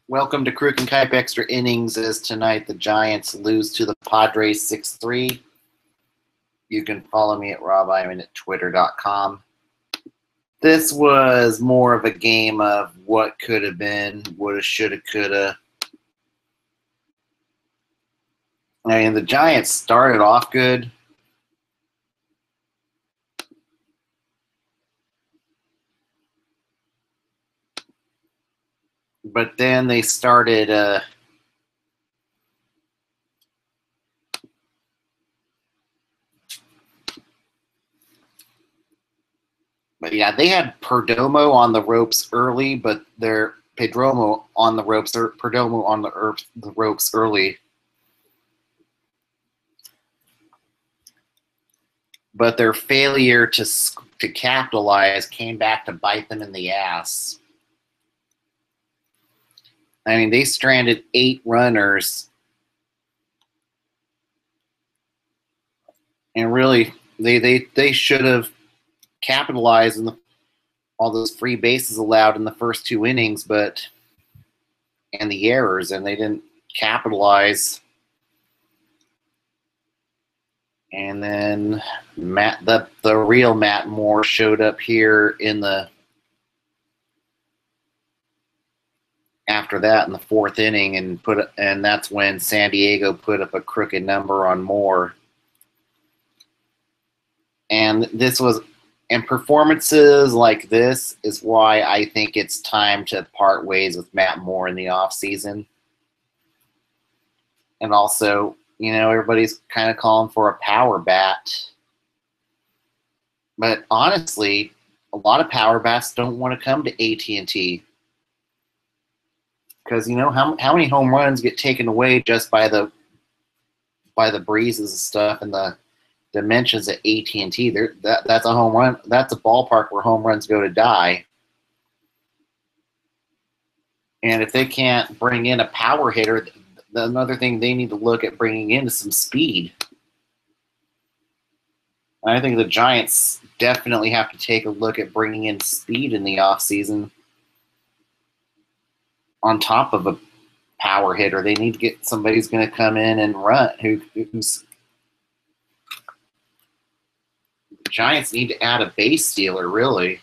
Welcome to Kruk and Kuip Extra Innings. As tonight the Giants lose to the Padres 6-3. You can follow me at robiman at twitter.com. This was more of a game of what could have been, woulda, shoulda, coulda. I mean, the Giants started off good. But then they started but yeah, they had Perdomo on the ropes early, but their Perdomo on the ropes early. But their failure to capitalize came back to bite them in the ass. I mean, they stranded 8 runners, and really, they should have capitalized on all those free bases allowed in the first 2 innings, and the errors, and they didn't capitalize. And then the real Matt Moore showed up here after that in the 4th inning, and that's when San Diego put up a crooked number on Moore. And performances like this is why I think it's time to part ways with Matt Moore in the offseason. And also, everybody's kind of calling for a power bat. But honestly, a lot of power bats don't want to come to AT&T. Because how many home runs get taken away just by the breezes and stuff and the dimensions at AT&T? That's a home run. That's a ballpark where home runs go to die. And if they can't bring in a power hitter, another thing they need to look at bringing in is some speed. And I think the Giants definitely have to take a look at bringing in speed in the offseason. On top of a power hitter, they need to get somebody who's going to come in and run. Who's the Giants need to add a base stealer, really.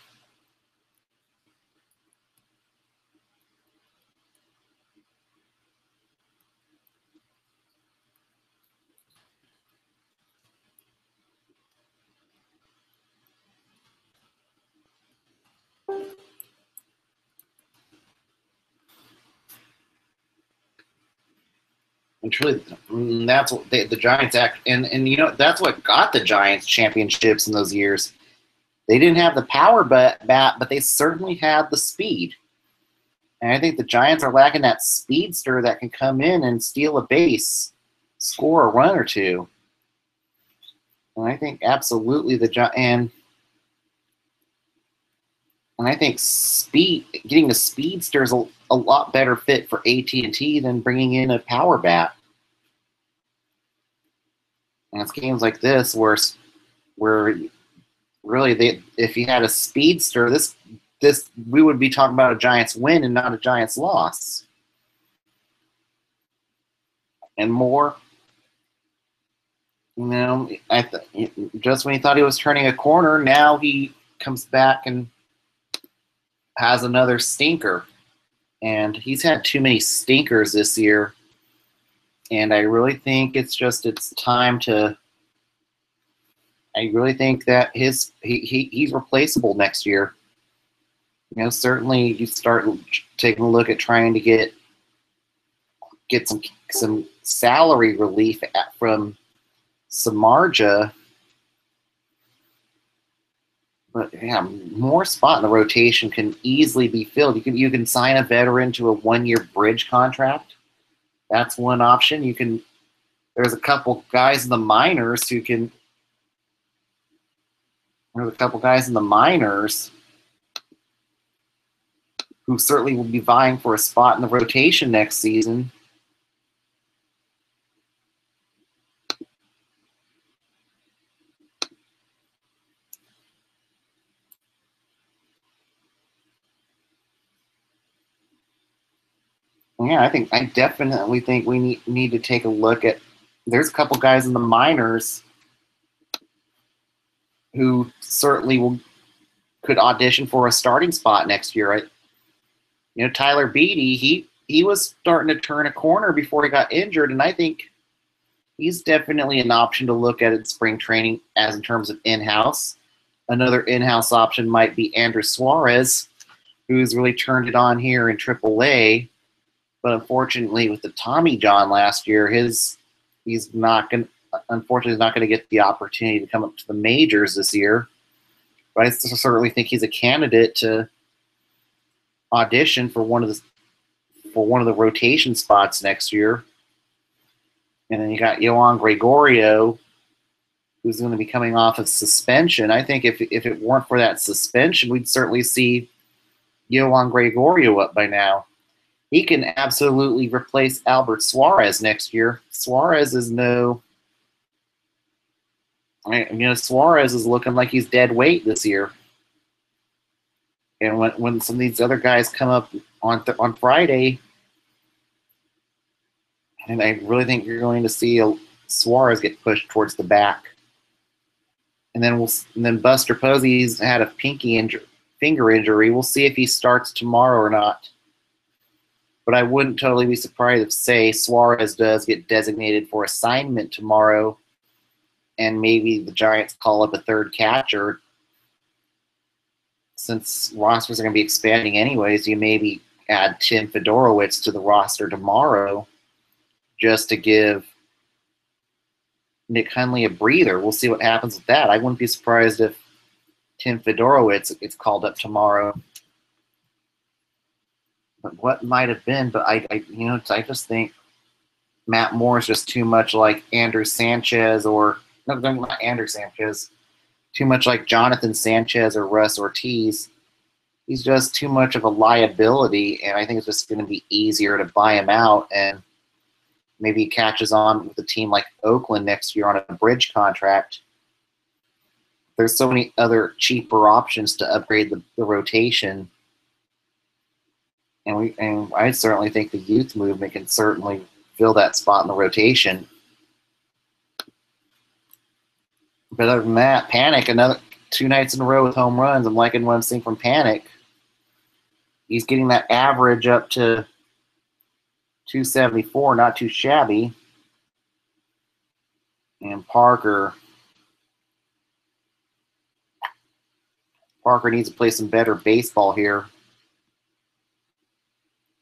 And truly, that's what the Giants act. And that's what got the Giants championships in those years. They didn't have the power bat, but they certainly had the speed. And I think the Giants are lacking that speedster that can come in and steal a base, score a run or two. And I think absolutely and I think getting a speedster is a lot better fit for AT&T than bringing in a power bat. And it's games like this where really if you had a speedster, this we would be talking about a Giants win and not a Giants loss. And Moore, just when he thought he was turning a corner, now he comes back and has another stinker. And he's had too many stinkers this year. And I really think it's time to. I really think that he's replaceable next year. Certainly you start taking a look at trying to get some salary relief from Samardzija. But yeah, more spot in the rotation can easily be filled. You can sign a veteran to a 1-year bridge contract. That's one option. There's a couple guys in the minors who certainly will be vying for a spot in the rotation next season. Yeah, I definitely think we need to take a look at. There's a couple guys in the minors who certainly could audition for a starting spot next year. Tyler Beatty, he was starting to turn a corner before he got injured, and I think he's definitely an option to look at in spring training as in terms of in-house. Another in-house option might be Andrew Suarez, who's really turned it on here in AAA. But unfortunately, with the Tommy John last year, he's not going. Unfortunately, not going to get the opportunity to come up to the majors this year. But I certainly think he's a candidate to audition for one of the rotation spots next year. And then you got Yohan Gregorio, who's going to be coming off of suspension. I think if it weren't for that suspension, we'd certainly see Yohan Gregorio up by now. He can absolutely replace Albert Suarez next year. Suarez is Suarez is looking like he's dead weight this year. And when some of these other guys come up on Friday, and I really think you're going to see Suarez get pushed towards the back. And then Buster Posey's had a finger injury. We'll see if he starts tomorrow or not. But I wouldn't totally be surprised if, say, Suarez does get designated for assignment tomorrow, and maybe the Giants call up a third catcher. Since rosters are going to be expanding anyways, you maybe add Tim Fedorowicz to the roster tomorrow just to give Nick Hundley a breather. We'll see what happens with that. I wouldn't be surprised if Tim Fedorowicz gets called up tomorrow. But what might have been? But I just think Matt Moore is just too much like Andrew Sanchez not Andrew Sanchez, too much like Jonathan Sanchez or Russ Ortiz. He's just too much of a liability, and I think it's just going to be easier to buy him out, and maybe he catches on with a team like Oakland next year on a bridge contract. There's so many other cheaper options to upgrade the rotation. And I certainly think the youth movement can certainly fill that spot in the rotation. But other than that, Panic, another 2 nights in a row with home runs. I'm liking what I'm seeing from Panic. He's getting that average up to 274, not too shabby. And Parker needs to play some better baseball here.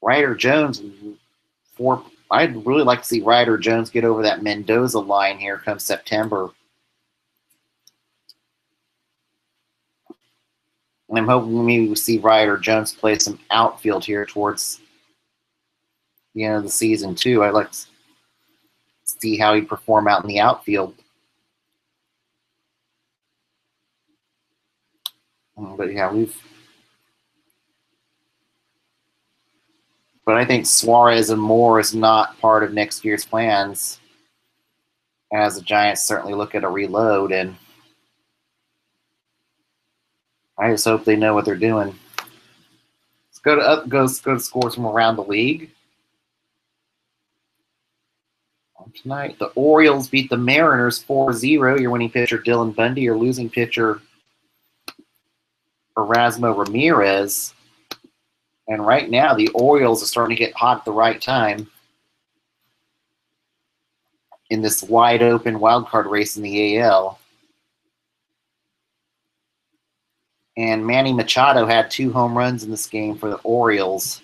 Ryder Jones, I'd really like to see Ryder Jones get over that Mendoza line here come September. And I'm hoping maybe we'll see Ryder Jones play some outfield here towards the end of the season, too. I'd like to see how he'd perform out in the outfield. But yeah, But I think Suarez and Moore is not part of next year's plans, as the Giants certainly look at a reload, and I just hope they know what they're doing. Let's go to scores from around the league. Tonight, the Orioles beat the Mariners 4-0. Your winning pitcher, Dylan Bundy. Your losing pitcher, Erasmo Ramirez. And right now, the Orioles are starting to get hot at the right time in this wide-open wildcard race in the AL. And Manny Machado had 2 home runs in this game for the Orioles.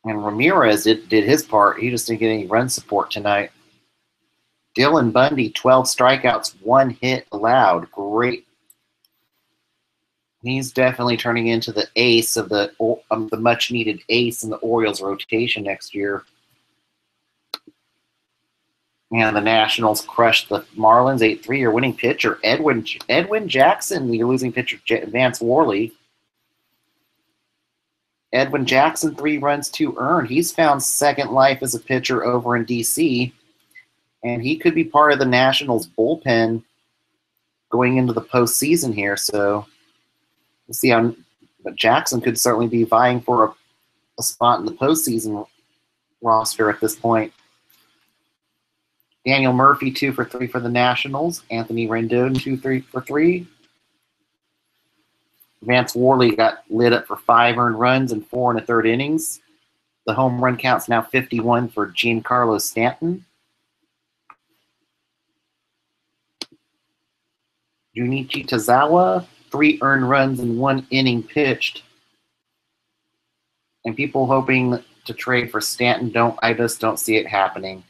And Ramirez did his part. He just didn't get any run support tonight. Dylan Bundy, 12 strikeouts, 1 hit allowed. Great. He's definitely turning into the ace of the much-needed ace in the Orioles rotation next year. And the Nationals crushed the Marlins 8-3. Your winning pitcher, Edwin Jackson. Your losing pitcher, Vance Worley. Edwin Jackson, 3 runs, 2 earned. He's found second life as a pitcher over in D.C., and he could be part of the Nationals bullpen going into the postseason here. So we'll see how Jackson could certainly be vying for a spot in the postseason roster at this point. Daniel Murphy, 2 for 3 for the Nationals. Anthony Rendon, 2 for 3. Vance Worley got lit up for 5 earned runs and 4 in the third innings. The home run count's now 51 for Giancarlo Stanton. Junichi Tazawa, 3 earned runs and 1 inning pitched. And people hoping to trade for Stanton, I just don't see it happening.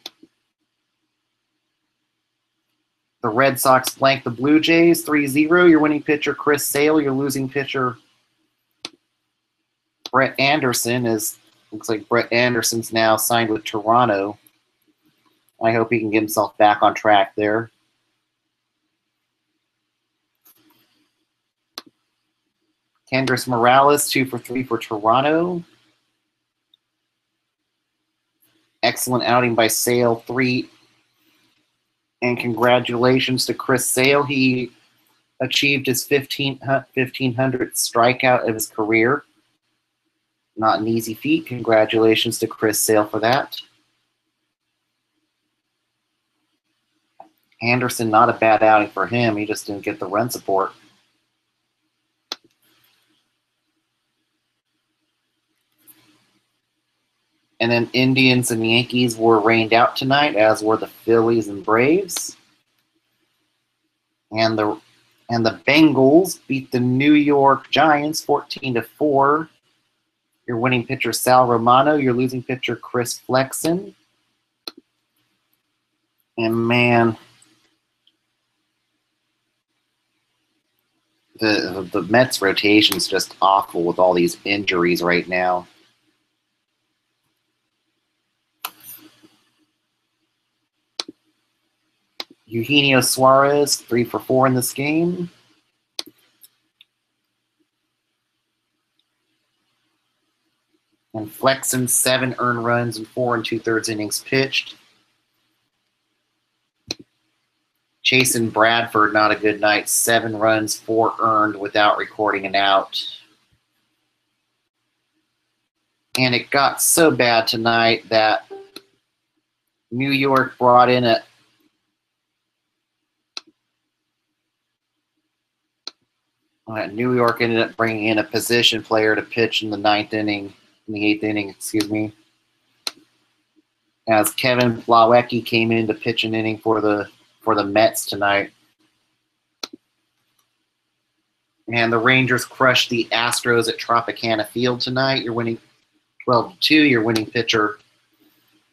The Red Sox blanked the Blue Jays 3-0. Your winning pitcher, Chris Sale. Your losing pitcher, Brett Anderson. Looks like Brett Anderson's now signed with Toronto. I hope he can get himself back on track there. Kendrys Morales, 2 for 3 for Toronto. Excellent outing by Sale, 3. And congratulations to Chris Sale. He achieved his 1500th strikeout of his career. Not an easy feat. Congratulations to Chris Sale for that. Anderson, not a bad outing for him. He just didn't get the run support. And then Indians and Yankees were rained out tonight, as were the Phillies and Braves. And the Bengals beat the New York Giants 14-4. Your winning pitcher, Sal Romano. Your losing pitcher, Chris Flexen. And man, the Mets rotation is just awful with all these injuries right now. Eugenio Suarez, 3 for 4 in this game. And Flexen, 7 earned runs and 4 2/3 innings pitched. Chasen Bradford, not a good night. 7 runs, 4 earned without recording an out. And it got so bad tonight that New York brought in New York ended up bringing in a position player to pitch in the 8th inning, excuse me. As Kevin Plawecki came in to pitch an inning for the Mets tonight. And the Rangers crushed the Astros at Tropicana Field tonight. You're winning 12-2. Your winning pitcher,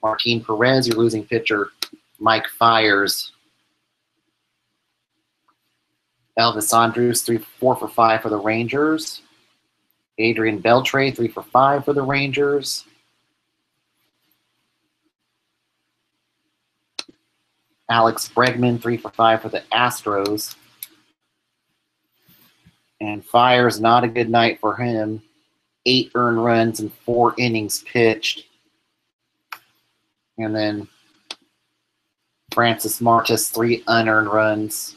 Martin Perez. Your losing pitcher, Mike Fiers. Elvis Andrus, 4 for 5 for the Rangers. Adrian Beltre, 3 for 5 for the Rangers. Alex Bregman, 3 for 5 for the Astros. And Fiers, not a good night for him. 8 earned runs and 4 innings pitched. And then Francis Martis, 3 unearned runs.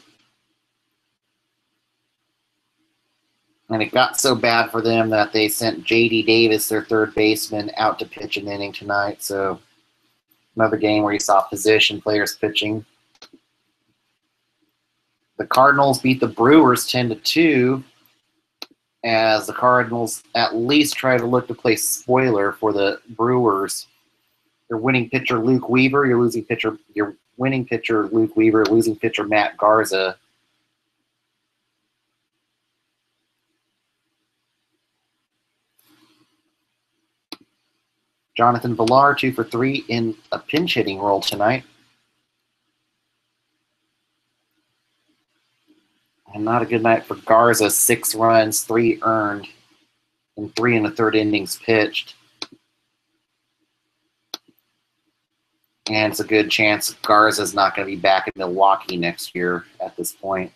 And it got so bad for them that they sent J.D. Davis, their third baseman, out to pitch an inning tonight. So another game where you saw position players pitching. The Cardinals beat the Brewers 10-2, as the Cardinals at least try to look to play spoiler for the Brewers. Your winning pitcher, Luke Weaver. Your winning pitcher, Luke Weaver. Losing pitcher, Matt Garza. Jonathan Villar, 2 for 3 in a pinch hitting role tonight. And not a good night for Garza. 6 runs, 3 earned, and 3 1/3 innings pitched. And it's a good chance Garza's not going to be back in Milwaukee next year at this point.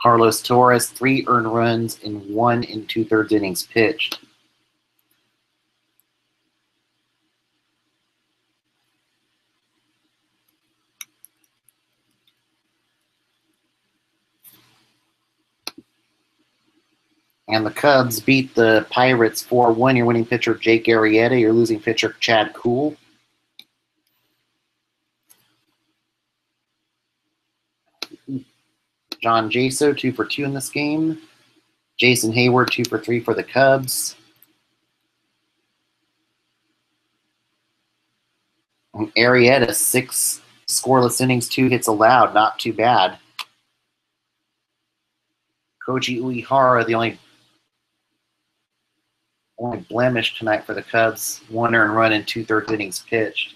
Carlos Torres, 3 earned runs in 1 2/3 innings pitched. And the Cubs beat the Pirates 4-1. Your winning pitcher, Jake Arrieta. Your losing pitcher, Chad Kuhl. John Jaso, 2 for 2 in this game. Jason Hayward, 2 for 3 for the Cubs. And Arrieta, 6 scoreless innings, 2 hits allowed. Not too bad. Koji Uehara, the only blemish tonight for the Cubs. 1 earned run in 2/3 innings pitched.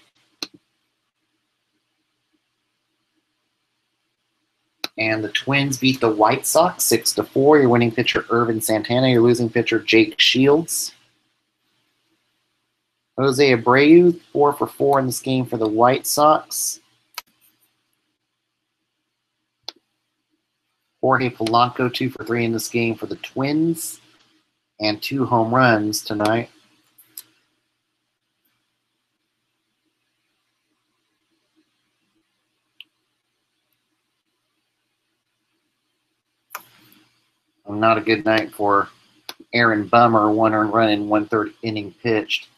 And the Twins beat the White Sox 6-4. Your winning pitcher, Irvin Santana. Your losing pitcher, Jake Shields. Jose Abreu, 4 for 4 in this game for the White Sox. Jorge Polanco, 2 for 3 in this game for the Twins. And 2 home runs tonight. Not a good night for Aaron Bummer, 1 earned run in 1/3 inning pitched.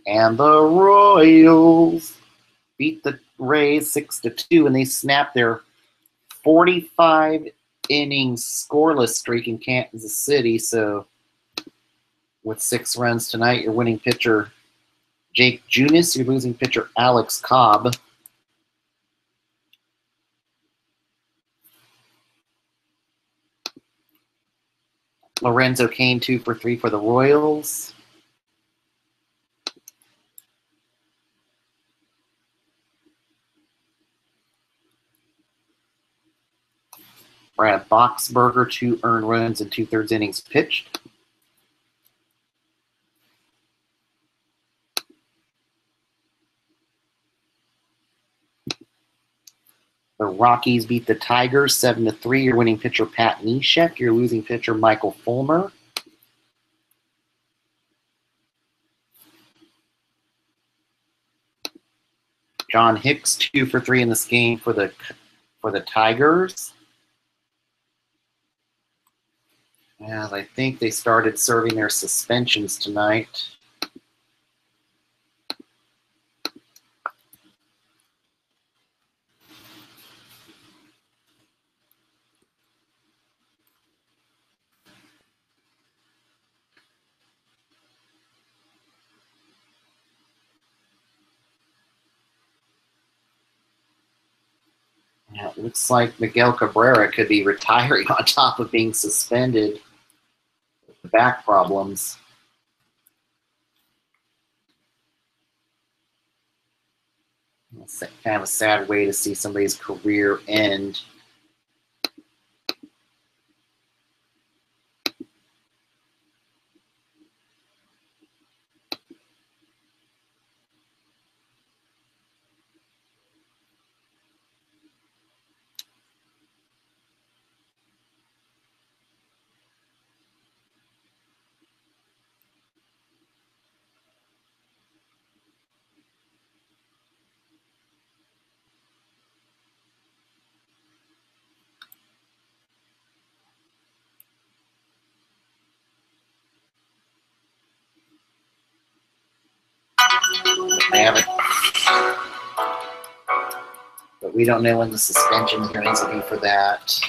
And the Royals beat the Rays 6-2, and they snapped their 45 innings scoreless streak in Kansas City. So with 6 runs tonight, your winning pitcher, Jake Junis. Your losing pitcher, Alex Cobb. Lorenzo Cain, 2 for 3 for the Royals. Brad Boxberger, 2 earned runs in 2/3 innings pitched. The Rockies beat the Tigers 7-3. Your winning pitcher, Pat Neshek. Your losing pitcher, Michael Fulmer. John Hicks, 2 for 3 in this game for the Tigers. And I think they started serving their suspensions tonight. Yeah, it looks like Miguel Cabrera could be retiring on top of being suspended with back problems. It's kind of a sad way to see somebody's career end. They haven't, but we don't know when the suspension hearings will be for that.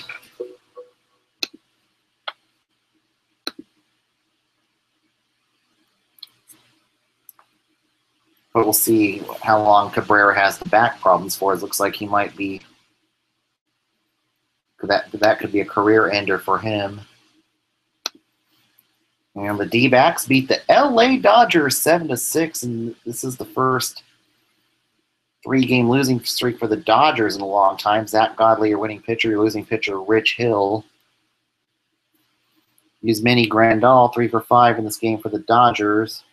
But we'll see how long Cabrera has the back problems for. It looks like he might be. That could be a career ender for him. And the D-backs beat the LA Dodgers 7-6, and this is the first 3-game losing streak for the Dodgers in a long time. Zach Godley, your winning pitcher. Your losing pitcher, Rich Hill. Yasmani Grandal, 3 for 5 in this game for the Dodgers.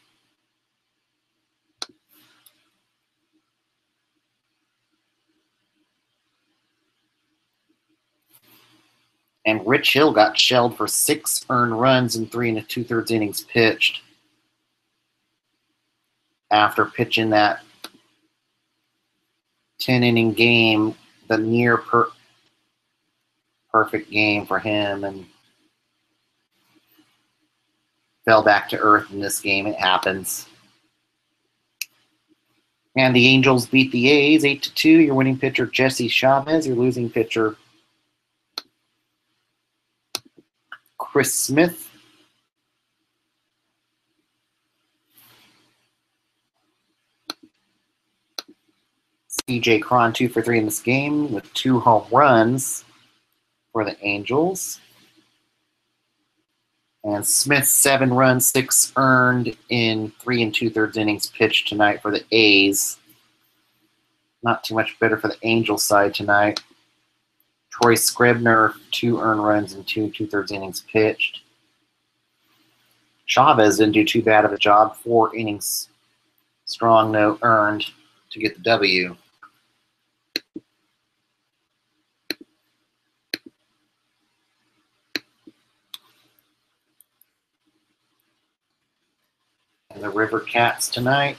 And Rich Hill got shelled for 6 earned runs in 3 2/3 innings pitched after pitching that 10-inning game, the near perfect game for him and fell back to earth in this game. It happens. And the Angels beat the A's 8-2. Your winning pitcher, Jesse Chavez. Your losing pitcher, Chris Smith. CJ Cron 2 for 3 in this game with 2 home runs for the Angels. And Smith 7 runs, 6 earned in 3 2/3 innings pitched tonight for the A's. Not too much better for the Angels side tonight. Troy Scribner 2 earned runs in 2 2/3 innings pitched. Chavez didn't do too bad of a job. 4 innings strong, no earned to get the W. And the River Cats tonight.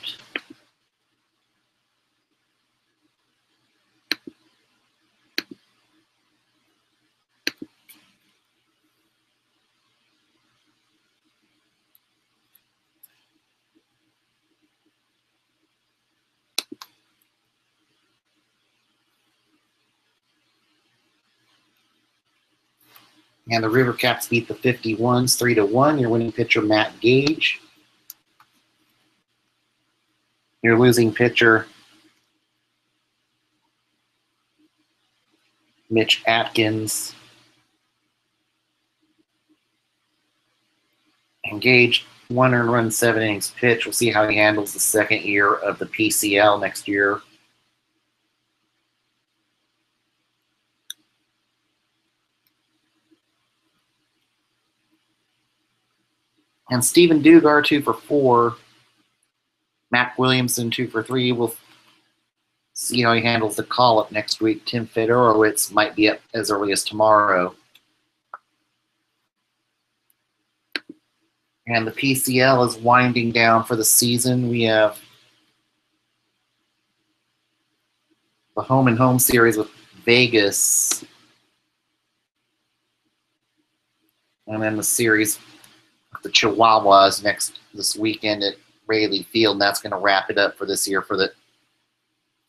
And the River Cats beat the 51s 3-1. Your winning pitcher, Matt Gage. Your losing pitcher, Mitch Atkins. And Gage, 1 earned run, 7 innings pitched. We'll see how he handles the second year of the PCL next year. And Stephen Dugar, 2 for 4. Mac Williamson, 2 for 3. We'll see how he handles the call-up next week. Tim Fedorowicz might be up as early as tomorrow. And the PCL is winding down for the season. We have the home-and-home series with Vegas. And then the series with the Chihuahuas this weekend at Rayleigh Field. And that's going to wrap it up for this year for the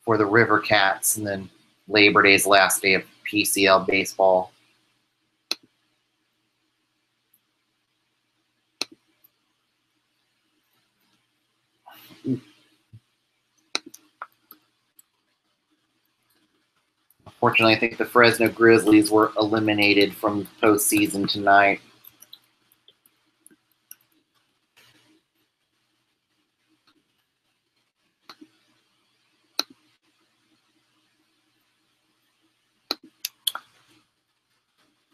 River Cats. And then Labor Day's last day of PCL baseball. Unfortunately, I think the Fresno Grizzlies were eliminated from the postseason tonight.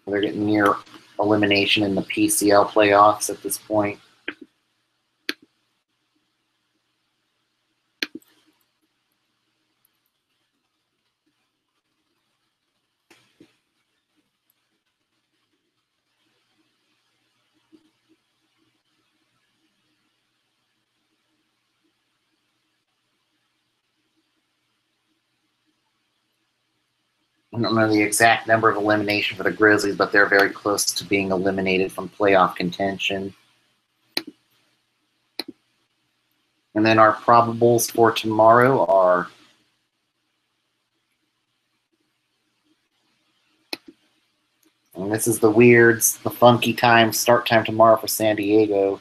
They're getting near elimination in the PCL playoffs at this point. I don't know the exact number of elimination for the Grizzlies, but they're very close to being eliminated from playoff contention. And then our probables for tomorrow are and this is the weirds, the funky time, start time tomorrow for San Diego.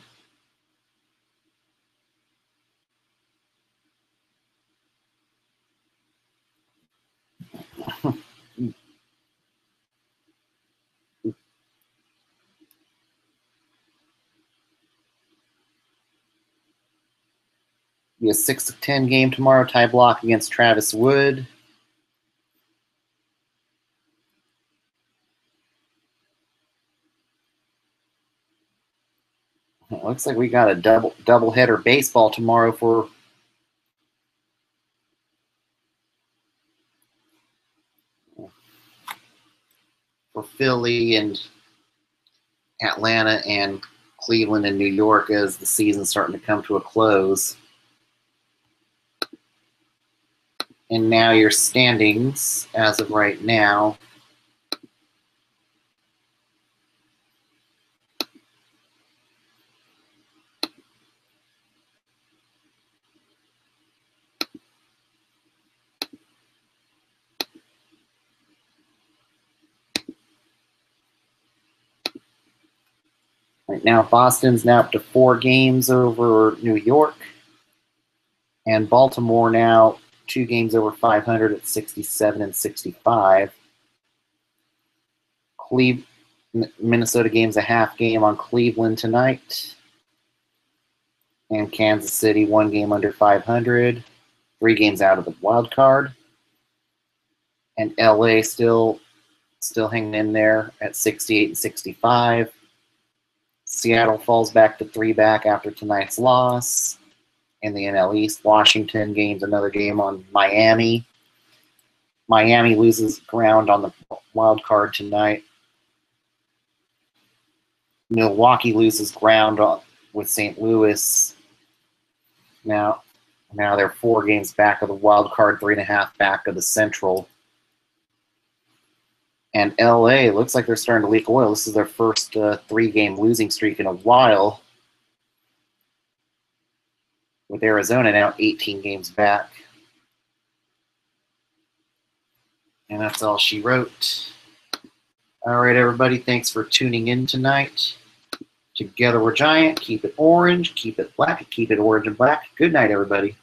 Be a 6-10 game tomorrow, tie block against Travis Wood. It looks like we got a double header baseball tomorrow for Philly and Atlanta and Cleveland and New York as the season's starting to come to a close. And now your standings as of right now. Right now, Boston's now up to 4 games over New York. And Baltimore now 2 games over 500 at 67 and 65. Minnesota game's a half game on Cleveland tonight. And Kansas City 1 game under 500. 3 games out of the wild card. And LA still hanging in there at 68 and 65. Seattle falls back to 3 back after tonight's loss. In the NL East, Washington gains another game on Miami. Miami loses ground on the wild card tonight. Milwaukee loses ground with St. Louis. Now they're 4 games back of the wild card, 3.5 back of the Central. And LA looks like they're starting to leak oil. This is their first 3-game losing streak in a while. With Arizona now 18 games back. And that's all she wrote. All right, everybody. Thanks for tuning in tonight. Together we're giant. Keep it orange. Keep it black. Keep it orange and black. Good night, everybody.